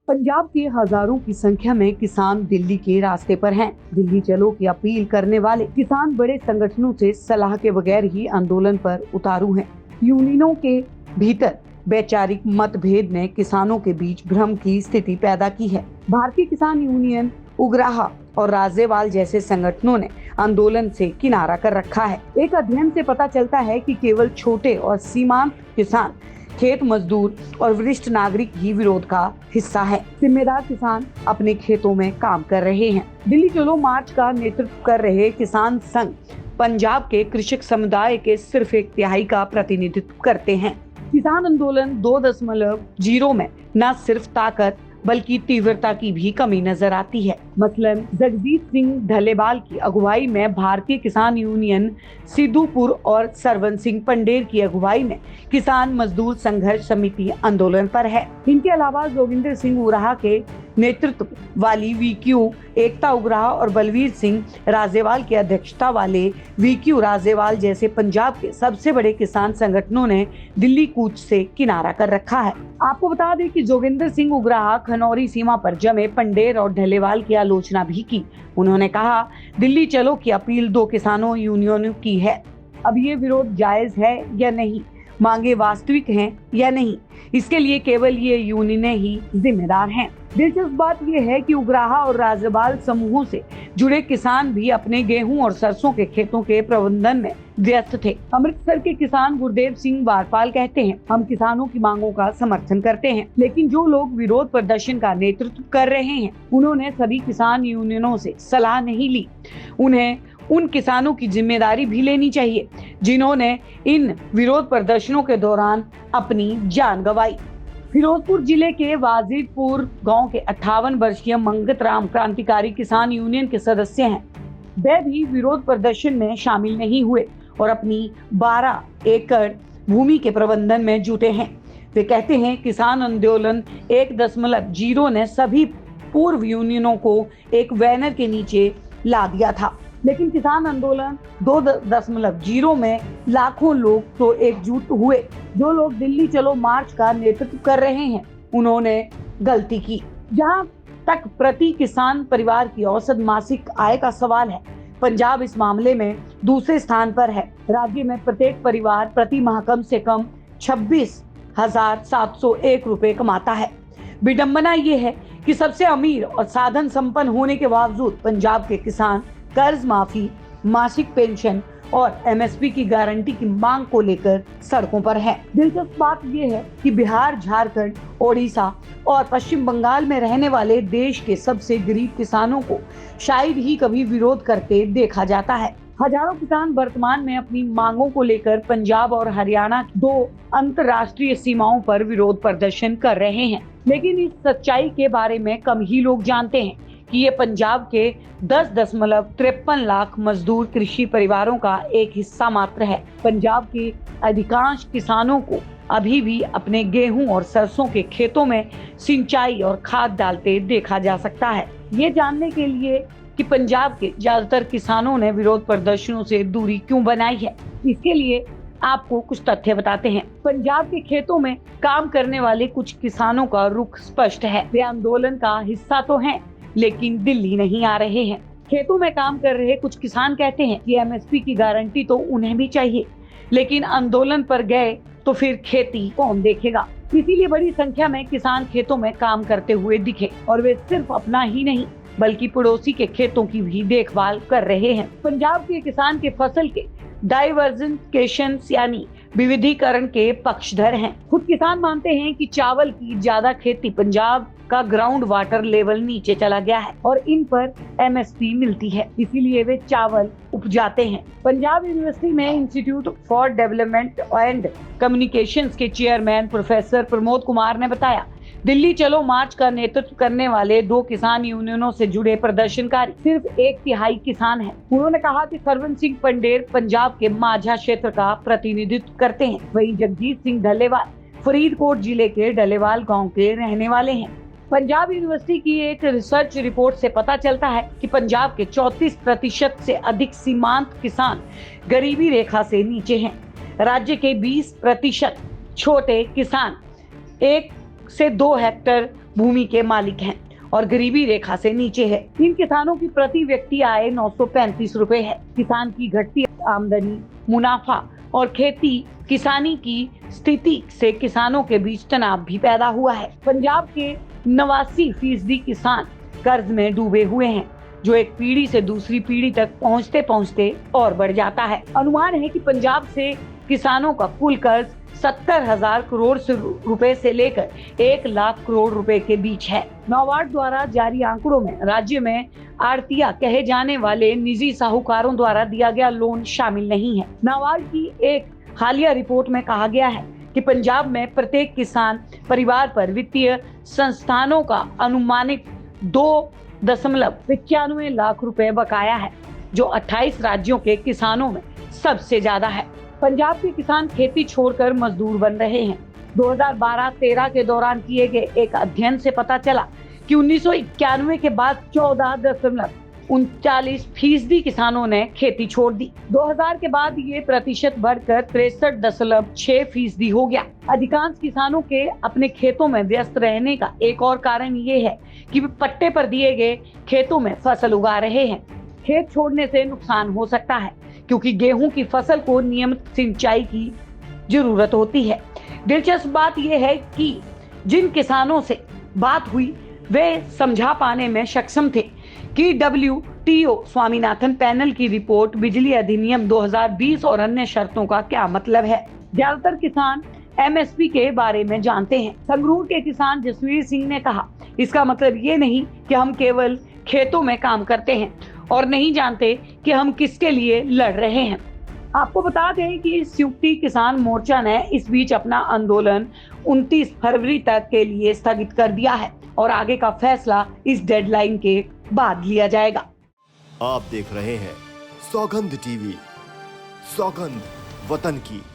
पंजाब के हजारों की संख्या में किसान दिल्ली के रास्ते पर हैं। दिल्ली चलो की अपील करने वाले किसान बड़े संगठनों से सलाह के बगैर ही आंदोलन पर उतारू हैं। यूनियनों के भीतर वैचारिक मतभेद ने किसानों के बीच भ्रम की स्थिति पैदा की है। भारतीय किसान यूनियन, उग्राहा और राजेवाल जैसे संगठनों ने आंदोलन से किनारा कर रखा है। एक अध्ययन से पता चलता है कि केवल छोटे और सीमांत किसान, खेत मजदूर और वरिष्ठ नागरिक ही विरोध का हिस्सा है। जिम्मेदार किसान अपने खेतों में काम कर रहे हैं। दिल्ली चलो मार्च का नेतृत्व कर रहे किसान संघ पंजाब के कृषक समुदाय के सिर्फ 1/3 का प्रतिनिधित्व करते हैं। किसान आंदोलन 2.0 में न सिर्फ ताकत बल्कि तीव्रता की भी कमी नजर आती है। मसलन जगजीत सिंह ढलेवाल की अगुवाई में भारतीय किसान यूनियन सिद्धूपुर और सरवन सिंह पंडेर की अगुवाई में किसान मजदूर संघर्ष समिति आंदोलन पर है। इनके अलावा जोगिंदर सिंह उराहा के नेतृत्व वाली वीक्यू एकता उग्राहा और बलवीर सिंह राजेवाल की अध्यक्षता वाले वीक्यू राजेवाल जैसे पंजाब के सबसे बड़े किसान संगठनों ने दिल्ली कूच से किनारा कर रखा है। आपको बता दें कि जोगिंदर सिंह उग्राहा खनौरी सीमा पर जमे पंडेर और ढलेवाल की आलोचना भी की। उन्होंने कहा, दिल्ली चलो की अपील 2 किसानों यूनियनों की है। अब ये विरोध जायज है या नहीं, मांगे वास्तविक हैं या नहीं, इसके लिए केवल ये यूनियनें ही जिम्मेदार हैं। दिलचस्प बात यह है कि उग्राहा और राजेवाल समूहों से जुड़े किसान भी अपने गेहूं और सरसों के खेतों के प्रबंधन में व्यस्त थे। अमृतसर के किसान गुरदेव सिंह वारपाल कहते हैं, हम किसानों की मांगों का समर्थन करते हैं, लेकिन जो लोग विरोध प्रदर्शन का नेतृत्व कर रहे हैं उन्होंने सभी किसान यूनियनों से सलाह नहीं ली। उन्हें उन किसानों की जिम्मेदारी भी लेनी चाहिए जिन्होंने इन विरोध प्रदर्शनों के दौरान अपनी जान गंवाई। फिरोजपुर जिले के वाजिदपुर गांव के 58 वर्षीय मंगत राम क्रांतिकारी किसान यूनियन के सदस्य हैं। वे भी विरोध प्रदर्शन में शामिल नहीं हुए और अपनी 12 एकड़ भूमि के प्रबंधन में जुटे हैं। वे कहते हैं, किसान आंदोलन 1.0 ने सभी पूर्व यूनियनों को एक बैनर के नीचे ला दिया था, लेकिन किसान आंदोलन 2.0 में लाखों लोग तो एकजुट हुए। जो लोग दिल्ली चलो मार्च का नेतृत्व कर रहे हैं उन्होंने गलती की। जहां तक प्रति किसान परिवार की औसत मासिक आय का सवाल है, पंजाब इस मामले में दूसरे स्थान पर है। राज्य में प्रत्येक परिवार प्रति माह कम से कम 26,701 रुपए कमाता है। विडंबना ये है कि सबसे अमीर और साधन संपन्न होने के बावजूद पंजाब के किसान कर्ज माफी, मासिक पेंशन और एमएसपी की गारंटी की मांग को लेकर सड़कों पर है। दिलचस्प बात यह है कि बिहार, झारखंड, ओडिशा और पश्चिम बंगाल में रहने वाले देश के सबसे गरीब किसानों को शायद ही कभी विरोध करते देखा जाता है। हजारों किसान वर्तमान में अपनी मांगों को लेकर पंजाब और हरियाणा की 2 अंतर्राष्ट्रीय सीमाओं पर विरोध प्रदर्शन कर रहे हैं, लेकिन इस सच्चाई के बारे में कम ही लोग जानते हैं कि ये पंजाब के 10.53 लाख मजदूर कृषि परिवारों का एक हिस्सा मात्र है। पंजाब के अधिकांश किसानों को अभी भी अपने गेहूं और सरसों के खेतों में सिंचाई और खाद डालते देखा जा सकता है। ये जानने के लिए कि पंजाब के ज्यादातर किसानों ने विरोध प्रदर्शनों से दूरी क्यों बनाई है, इसके लिए आपको कुछ तथ्य बताते हैं। पंजाब के खेतों में काम करने वाले कुछ किसानों का रुख स्पष्ट है। वे आंदोलन का हिस्सा तो हैं, लेकिन दिल्ली नहीं आ रहे हैं। खेतों में काम कर रहे कुछ किसान कहते हैं कि एमएसपी की गारंटी तो उन्हें भी चाहिए, लेकिन आंदोलन पर गए तो फिर खेती कौन देखेगा। इसीलिए बड़ी संख्या में किसान खेतों में काम करते हुए दिखे और वे सिर्फ अपना ही नहीं बल्कि पड़ोसी के खेतों की भी देखभाल कर रहे हैं। पंजाब के किसान के फसल के डाइवर्सिफिकेशन यानी विविधीकरण के पक्षधर हैं। खुद किसान मानते हैं कि चावल की ज्यादा खेती पंजाब का ग्राउंड वाटर लेवल नीचे चला गया है और इन पर एमएसपी मिलती है, इसीलिए वे चावल उपजाते हैं। पंजाब यूनिवर्सिटी में institute for development and communications के चेयरमैन प्रोफेसर प्रमोद कुमार ने बताया, दिल्ली चलो मार्च का नेतृत्व करने वाले 2 किसान यूनियनों से जुड़े प्रदर्शनकारी सिर्फ 1/3 किसान हैं। उन्होंने कहा कि सरवन सिंह पंडेर पंजाब के माझा क्षेत्र का प्रतिनिधित्व करते हैं, वहीं जगजीत सिंह ढलेवाल फरीदकोट जिले के ढलेवाल गांव के रहने वाले हैं। पंजाब यूनिवर्सिटी की एक रिसर्च रिपोर्ट से पता चलता है कि पंजाब के 34% से अधिक सीमांत किसान गरीबी रेखा से नीचे हैं। राज्य के 20% छोटे किसान 1 से 2 हेक्टेयर भूमि के मालिक हैं और गरीबी रेखा से नीचे है। इन किसानों की प्रति व्यक्ति आय 935 रुपए है। किसान की घटती आमदनी, मुनाफा और खेती किसानी की स्थिति से किसानों के बीच तनाव भी पैदा हुआ है। पंजाब के 89% किसान कर्ज में डूबे हुए हैं, जो एक पीढ़ी से दूसरी पीढ़ी तक पहुंचते पहुंचते और बढ़ जाता है। अनुमान है कि पंजाब से किसानों का कुल कर्ज 70,000 करोड़ रुपए से लेकर 1 लाख करोड़ रुपए के बीच है। नाबार्ड द्वारा जारी आंकड़ों में राज्य में आड़तिया कहे जाने वाले निजी साहूकारों द्वारा दिया गया लोन शामिल नहीं है। नाबार्ड की एक हालिया रिपोर्ट में कहा गया है कि पंजाब में प्रत्येक किसान परिवार पर वित्तीय संस्थानों का अनुमानित 2.95 लाख रुपए बकाया है, जो 28 राज्यों के किसानों में सबसे ज्यादा है। पंजाब के किसान खेती छोड़कर मजदूर बन रहे हैं। 2012-13 के दौरान किए गए एक अध्ययन से पता चला कि 1991 के बाद 14.39% किसानों ने खेती छोड़ दी। 2000 के बाद ये प्रतिशत बढ़कर 63.6% हो गया। अधिकांश किसानों के अपने खेतों में व्यस्त रहने का एक और कारण ये है कि वे पट्टे पर दिए गए खेतों में फसल उगा रहे हैं। खेत छोड़ने से नुकसान हो सकता है क्योंकि गेहूं की फसल को नियमित सिंचाई की जरूरत होती है। दिलचस्प बात यह है कि जिन किसानों से बात हुई वे समझा पाने में सक्षम थे कि WTO स्वामीनाथन पैनल की रिपोर्ट, बिजली अधिनियम 2020 और अन्य शर्तों का क्या मतलब है। ज्यादातर किसान MSP के बारे में जानते हैं। संगरूर के किसान जसवीर सिंह ने कहा, इसका मतलब ये नहीं कि हम केवल खेतों में काम करते हैं और नहीं जानते कि हम किसके लिए लड़ रहे हैं। आपको बता दें कि संयुक्त किसान मोर्चा ने इस बीच अपना आंदोलन 29 फरवरी तक के लिए स्थगित कर दिया है और आगे का फैसला इस डेडलाइन के बाद लिया जाएगा। आप देख रहे हैं सौगंध TV, सौगंध वतन की।